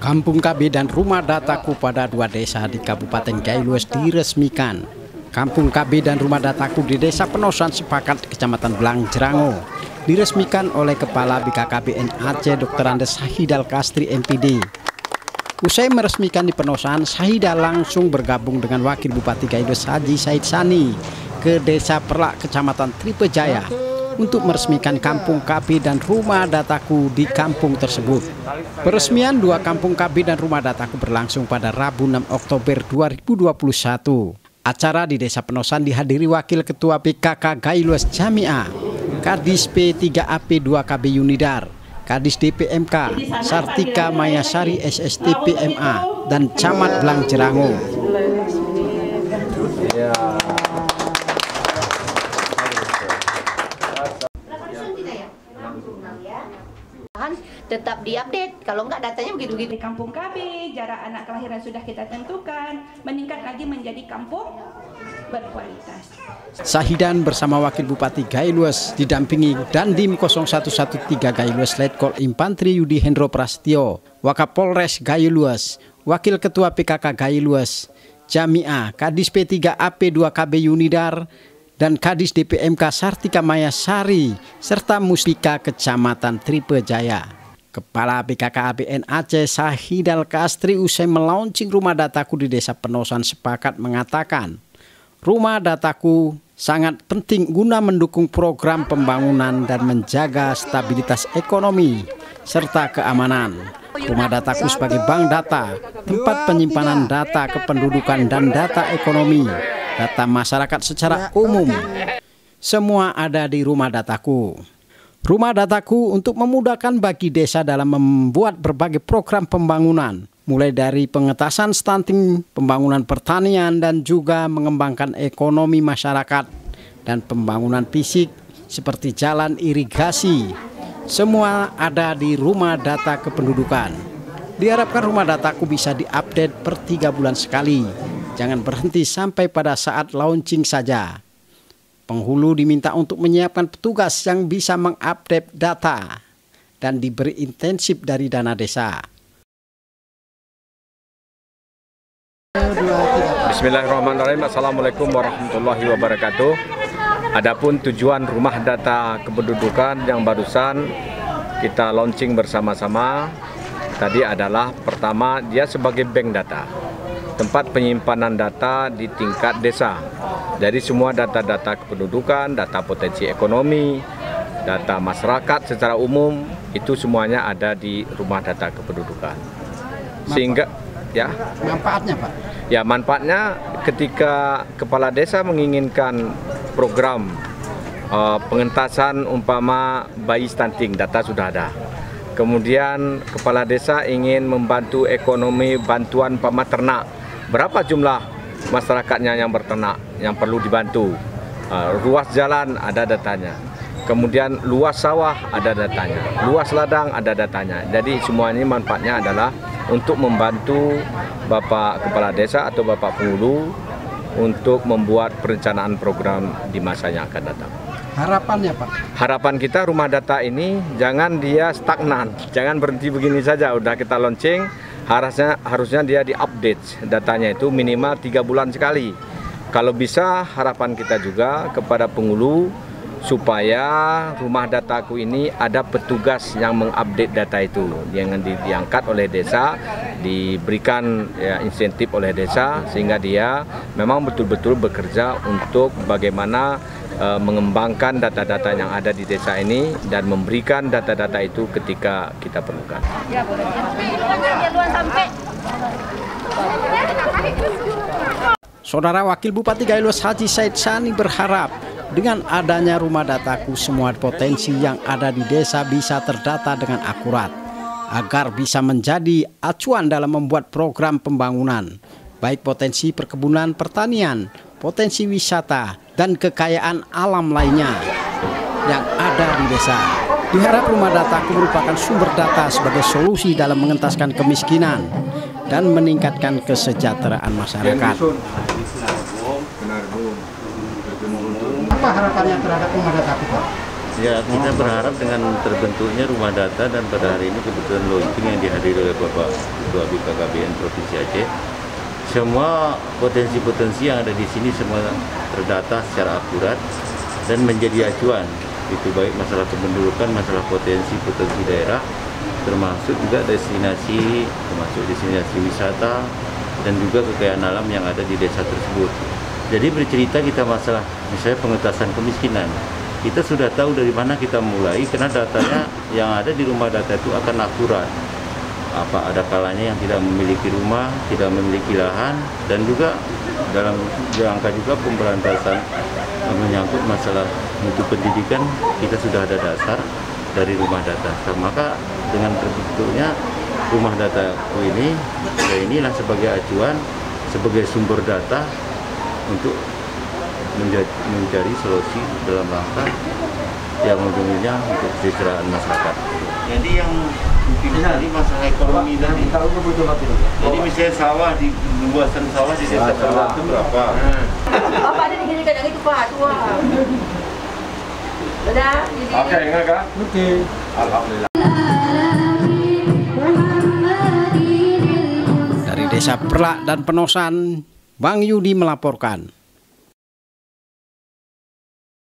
Kampung KB dan rumah dataku pada 2 desa di Kabupaten Gailues diresmikan. Kampung KB dan rumah dataku di Desa Penosan Sepakat, Kecamatan Belang Jerango, diresmikan oleh Kepala BKKBN Aceh Dr. Andes Sahidal Kastri MPD. Usai meresmikan di Penosan, Sahidal langsung bergabung dengan Wakil Bupati Gailues Haji Said Sani ke Desa Perlak, Kecamatan Tripejaya, untuk meresmikan Kampung KB dan rumah dataku di kampung tersebut. Peresmian 2 Kampung KB dan rumah dataku berlangsung pada Rabu 6 Oktober 2021. Acara di Desa Penosan dihadiri Wakil Ketua PKK Gailues Jamiah, Kadis P3AP 2KB Unidar, Kadis DPMK Sartika Mayasari SST PMA, dan Camat Belang Jerango. Tetap diupdate, kalau enggak datanya begitu-begitu. Di Kampung KB, jarak anak kelahiran sudah kita tentukan, meningkat lagi menjadi kampung berkualitas. Sahidan bersama Wakil Bupati Gailues didampingi Dandim 0113 Gailues Letkol Infantri Yudi Hendro Prastio, Wakapolres Gailues, Wakil Ketua PKK Gailues Jamiah, Kadis P3AP 2KB Unidar, dan Kadis DPMK Sartika Mayasari, serta Muspika Kecamatan Tripejaya. Kepala BKKBN Aceh Sahidal Kastri usai melaunching rumah dataku di Desa Penosan Sepakat mengatakan, rumah dataku sangat penting guna mendukung program pembangunan dan menjaga stabilitas ekonomi serta keamanan. Rumah dataku sebagai bank data, tempat penyimpanan data kependudukan dan data ekonomi, data masyarakat secara umum, semua ada di rumah dataku. Rumah dataku untuk memudahkan bagi desa dalam membuat berbagai program pembangunan, mulai dari pengentasan stunting, pembangunan pertanian, dan juga mengembangkan ekonomi masyarakat dan pembangunan fisik seperti jalan irigasi. Semua ada di rumah data kependudukan. Diharapkan rumah dataku bisa diupdate per 3 bulan sekali. Jangan berhenti sampai pada saat launching saja. Penghulu diminta untuk menyiapkan petugas yang bisa mengupdate data dan diberi intensif dari dana desa. Bismillahirrahmanirrahim. Assalamualaikum warahmatullahi wabarakatuh. Adapun tujuan rumah data kependudukan yang barusan kita launching bersama-sama tadi adalah, pertama, dia sebagai bank data, tempat penyimpanan data di tingkat desa. Jadi semua data-data kependudukan, data potensi ekonomi, data masyarakat secara umum, itu semuanya ada di rumah data kependudukan. Sehingga ya manfaatnya, Pak? Ya, manfaatnya ketika kepala desa menginginkan program pengentasan umpama bayi stunting, data sudah ada. Kemudian kepala desa ingin membantu ekonomi bantuan pematernak, berapa jumlah masyarakatnya yang berternak yang perlu dibantu, ruas jalan ada datanya, kemudian luas sawah ada datanya, luas ladang ada datanya. Jadi semuanya manfaatnya adalah untuk membantu Bapak Kepala Desa atau Bapak Penghulu untuk membuat perencanaan program di masa yang akan datang. Harapannya, Pak? Harapan kita rumah data ini jangan dia stagnan, jangan berhenti begini saja. Udah kita launching, harusnya dia diupdate datanya itu minimal 3 bulan sekali. Kalau bisa, harapan kita juga kepada penghulu supaya rumah dataku ini ada petugas yang mengupdate data itu, yang diangkat oleh desa, diberikan ya, insentif oleh desa, sehingga dia memang betul-betul bekerja untuk bagaimana mengembangkan data-data yang ada di desa ini dan memberikan data-data itu ketika kita perlukan. Saudara Wakil Bupati Gailues Haji Said Sani berharap dengan adanya rumah dataku semua potensi yang ada di desa bisa terdata dengan akurat agar bisa menjadi acuan dalam membuat program pembangunan, baik potensi perkebunan pertanian, potensi wisata, dan kekayaan alam lainnya yang ada di desa. Diharap rumah dataku merupakan sumber data sebagai solusi dalam mengentaskan kemiskinan dan meningkatkan kesejahteraan masyarakat. Apa harapannya terhadap rumah dataku, Pak? Ya, kita berharap dengan terbentuknya rumah data dan pada hari ini kebetulan launching yang dihadiri oleh Bapak Ketua BKKBN Provinsi Aceh, semua potensi-potensi yang ada di sini semua terdata secara akurat dan menjadi acuan. Itu baik masalah kependudukan, masalah potensi daerah, termasuk juga destinasi, termasuk destinasi wisata dan juga kekayaan alam yang ada di desa tersebut. Jadi bercerita kita masalah misalnya pengentasan kemiskinan. Kita sudah tahu dari mana kita mulai karena datanya yang ada di rumah data itu akan akurat. Apa ada kalanya yang tidak memiliki rumah, tidak memiliki lahan, dan juga dalam jangka juga pemberantasan menyangkut masalah mutu pendidikan, kita sudah ada dasar dari rumah data. Maka dengan terbentuknya rumah data ini, ya inilah sebagai acuan, sebagai sumber data untuk mencari solusi dalam rangka yang ujungnya untuk kesejahteraan masyarakat. Jadi yang tadi masalah ekonomi tadi. Jadi misalnya sawah di luasan sawah di desa Terlat itu berapa? Apa ada di sini kadang itu Pak tua. Sudah. Oke, enggak Kak? Oke. Alhamdulillah. Dari Desa Perlak dan Penosan, Bang Yudi melaporkan.